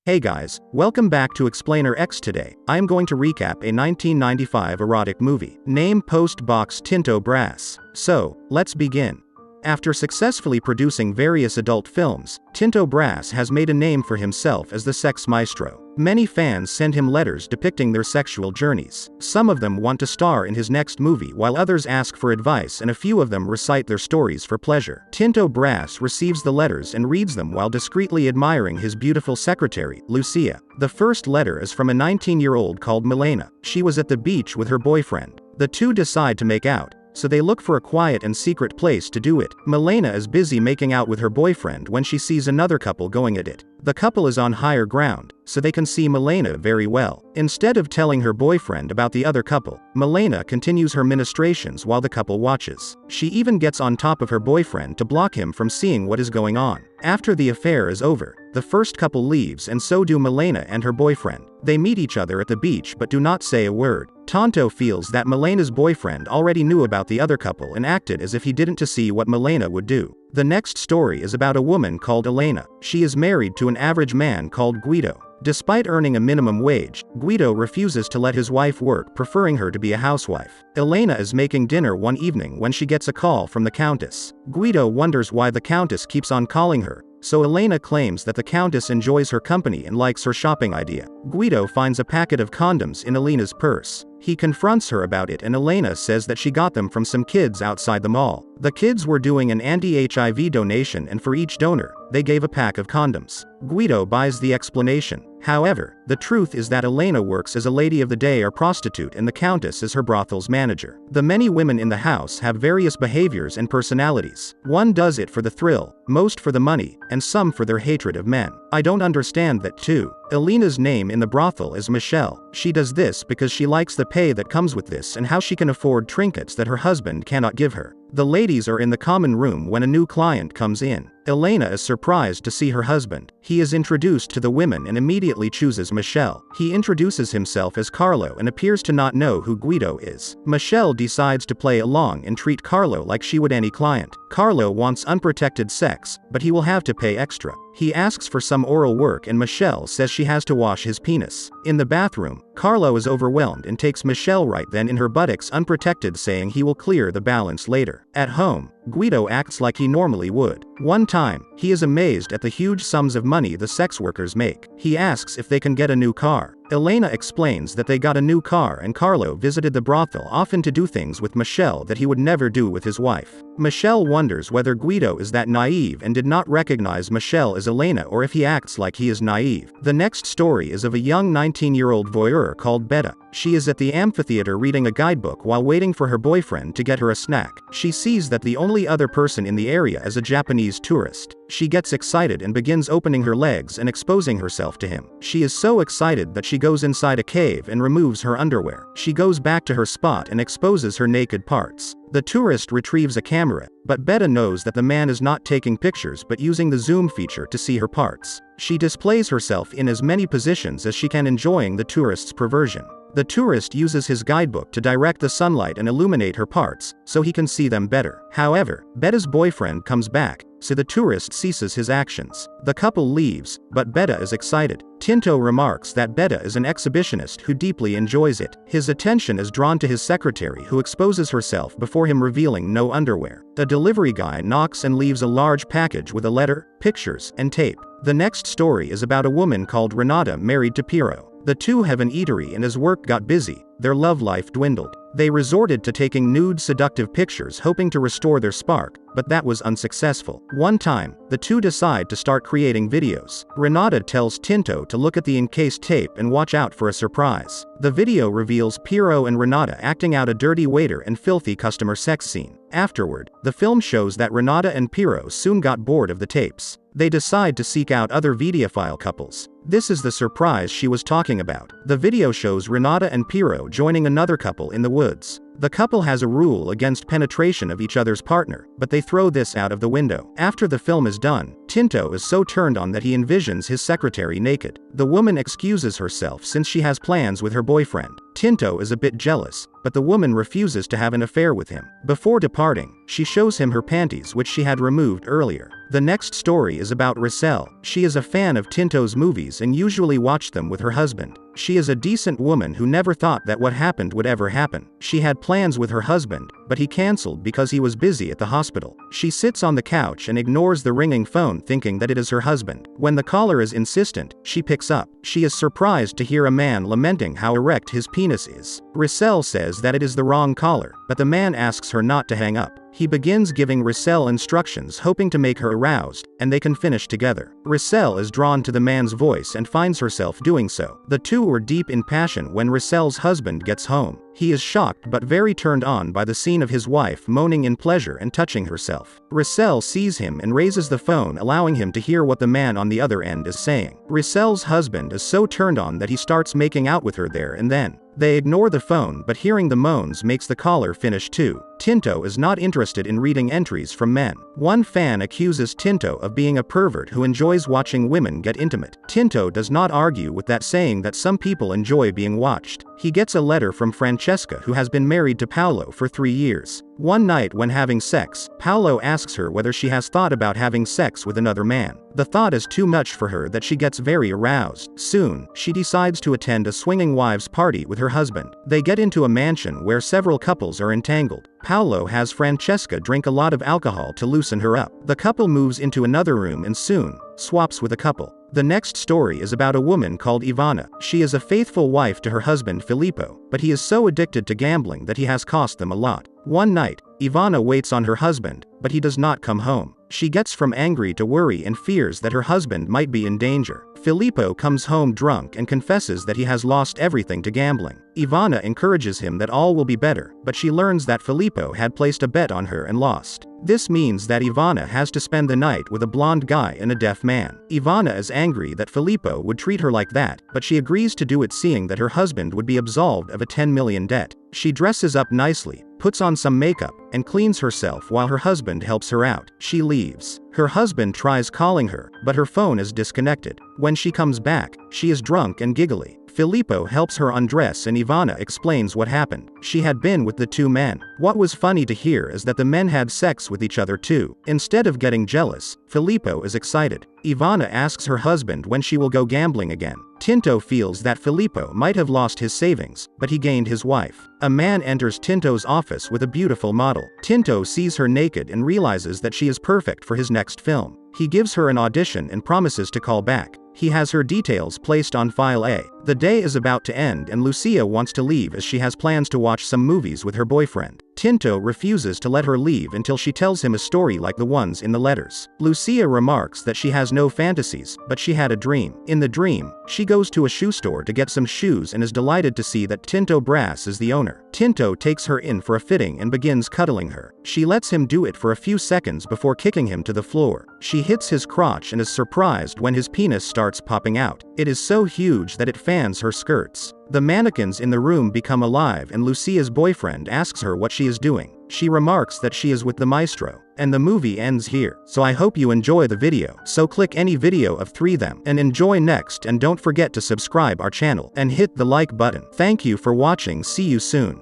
Hey guys, welcome back to Explainer X. Today, I am going to recap a 1995 erotic movie, named Post Box Tinto Brass. So, let's begin. After successfully producing various adult films, Tinto Brass has made a name for himself as the sex maestro. Many fans send him letters depicting their sexual journeys. Some of them want to star in his next movie, while others ask for advice, and a few of them recite their stories for pleasure. Tinto Brass receives the letters and reads them while discreetly admiring his beautiful secretary, Lucia. The first letter is from a 19-year-old called Milena. She was at the beach with her boyfriend. The two decide to make out, so they look for a quiet and secret place to do it. Milena is busy making out with her boyfriend when she sees another couple going at it. The couple is on higher ground, so they can see Milena very well. Instead of telling her boyfriend about the other couple, Milena continues her ministrations while the couple watches. She even gets on top of her boyfriend to block him from seeing what is going on. After the affair is over, the first couple leaves, and so do Milena and her boyfriend. They meet each other at the beach but do not say a word. Tonto feels that Milena's boyfriend already knew about the other couple and acted as if he didn't to see what Milena would do. The next story is about a woman called Elena. She is married to an average man called Guido. Despite earning a minimum wage, Guido refuses to let his wife work, preferring her to be a housewife. Elena is making dinner one evening when she gets a call from the Countess. Guido wonders why the Countess keeps on calling her, so Elena claims that the Countess enjoys her company and likes her shopping idea. Guido finds a packet of condoms in Elena's purse. He confronts her about it, and Elena says that she got them from some kids outside the mall. The kids were doing an anti-HIV donation, and for each donor, they gave a pack of condoms. Guido buys the explanation. However, the truth is that Elena works as a lady of the day or prostitute, and the Countess is her brothel's manager. The many women in the house have various behaviors and personalities. One does it for the thrill, most for the money, and some for their hatred of men. I don't understand that too. Elena's name in the brothel is Michelle. She does this because she likes the pay that comes with this and how she can afford trinkets that her husband cannot give her. The ladies are in the common room when a new client comes in. Elena is surprised to see her husband. He is introduced to the women and immediately chooses Michelle. He introduces himself as Carlo and appears to not know who Guido is. Michelle decides to play along and treat Carlo like she would any client. Carlo wants unprotected sex, but he will have to pay extra. He asks for some oral work and Michelle says she has to wash his penis. In the bathroom, Carlo is overwhelmed and takes Michelle right then in her buttocks unprotected, saying he will clear the balance later. At home, Guido acts like he normally would. One time, he is amazed at the huge sums of money the sex workers make. He asks if they can get a new car. Elena explains that they got a new car, and Carlo visited the brothel often to do things with Michelle that he would never do with his wife. Michelle wonders whether Guido is that naive and did not recognize Michelle as Elena, or if he acts like he is naive. The next story is of a young 19-year-old voyeur called Betta. She is at the amphitheater reading a guidebook while waiting for her boyfriend to get her a snack. She sees that the only other person in the area is a Japanese tourist. She gets excited and begins opening her legs and exposing herself to him. She is so excited that she goes inside a cave and removes her underwear. She goes back to her spot and exposes her naked parts. The tourist retrieves a camera, but Betta knows that the man is not taking pictures but using the zoom feature to see her parts. She displays herself in as many positions as she can, enjoying the tourist's perversion. The tourist uses his guidebook to direct the sunlight and illuminate her parts, so he can see them better. However, Betta's boyfriend comes back, so the tourist ceases his actions. The couple leaves, but Betta is excited. Tinto remarks that Betta is an exhibitionist who deeply enjoys it. His attention is drawn to his secretary, who exposes herself before him, revealing no underwear. The delivery guy knocks and leaves a large package with a letter, pictures, and tape. The next story is about a woman called Renata married to Piero. The two have an eatery, and as work got busy, their love life dwindled. They resorted to taking nude, seductive pictures, hoping to restore their spark, but that was unsuccessful. One time, the two decide to start creating videos. Renata tells Tinto to look at the encased tape and watch out for a surprise. The video reveals Piero and Renata acting out a dirty waiter and filthy customer sex scene. Afterward, the film shows that Renata and Piero soon got bored of the tapes. They decide to seek out other videophile couples. This is the surprise she was talking about. The video shows Renata and Piero joining another couple in the woods. The couple has a rule against penetration of each other's partner, but they throw this out of the window. After the film is done, Tinto is so turned on that he envisions his secretary naked. The woman excuses herself since she has plans with her boyfriend. Tinto is a bit jealous, but but the woman refuses to have an affair with him. Before departing, she shows him her panties which she had removed earlier. The next story is about Rissel. She is a fan of Tinto's movies and usually watched them with her husband. She is a decent woman who never thought that what happened would ever happen. She had plans with her husband, but he cancelled because he was busy at the hospital. She sits on the couch and ignores the ringing phone thinking that it is her husband. When the caller is insistent, she picks up. She is surprised to hear a man lamenting how erect his penis is. Rissel says that it is the wrong caller, but the man asks her not to hang up. He begins giving Rissel instructions hoping to make her aroused, and they can finish together. Rissel is drawn to the man's voice and finds herself doing so. The two are deep in passion when Rissel's husband gets home. He is shocked but very turned on by the scene of his wife moaning in pleasure and touching herself. Rissel sees him and raises the phone, allowing him to hear what the man on the other end is saying. Rissel's husband is so turned on that he starts making out with her there and then. They ignore the phone, but hearing the moans makes the caller finish too. Tinto is not interested in reading entries from men. One fan accuses Tinto of being a pervert who enjoys watching women get intimate. Tinto does not argue with that, saying that some people enjoy being watched. He gets a letter from Francesca, who has been married to Paolo for 3 years. One night when having sex, Paolo asks her whether she has thought about having sex with another man. The thought is too much for her that she gets very aroused. Soon, she decides to attend a swinging wives party with her husband. They get into a mansion where several couples are entangled. Paolo has Francesca drink a lot of alcohol to loosen her up. The couple moves into another room and soon swaps with a couple. The next story is about a woman called Ivana. She is a faithful wife to her husband Filippo, but he is so addicted to gambling that he has cost them a lot. One night, Ivana waits on her husband, but he does not come home. She gets from angry to worry and fears that her husband might be in danger. Filippo comes home drunk and confesses that he has lost everything to gambling. Ivana encourages him that all will be better, but she learns that Filippo had placed a bet on her and lost. This means that Ivana has to spend the night with a blonde guy and a deaf man. Ivana is angry that Filippo would treat her like that, but she agrees to do it, seeing that her husband would be absolved of a 10 million debt. She dresses up nicely, puts on some makeup, and cleans herself while her husband helps her out. She leaves. Her husband tries calling her, but her phone is disconnected. When she comes back, she is drunk and giggly. Filippo helps her undress and Ivana explains what happened. She had been with the two men. What was funny to hear is that the men had sex with each other too. Instead of getting jealous, Filippo is excited. Ivana asks her husband when she will go gambling again. Tinto feels that Filippo might have lost his savings, but he gained his wife. A man enters Tinto's office with a beautiful model. Tinto sees her naked and realizes that she is perfect for his next film. He gives her an audition and promises to call back. He has her details placed on file A. The day is about to end and Lucia wants to leave as she has plans to watch some movies with her boyfriend. Tinto refuses to let her leave until she tells him a story like the ones in the letters. Lucia remarks that she has no fantasies, but she had a dream. In the dream, she goes to a shoe store to get some shoes and is delighted to see that Tinto Brass is the owner. Tinto takes her in for a fitting and begins cuddling her. She lets him do it for a few seconds before kicking him to the floor. She hits his crotch and is surprised when his penis starts popping out. It is so huge that it fans her skirts. The mannequins in the room become alive and Lucia's boyfriend asks her what she is doing. She remarks that she is with the maestro. And the movie ends here. So I hope you enjoy the video. So click any video of 3 them and enjoy next, and don't forget to subscribe our channel and hit the like button. Thank you for watching. See you soon.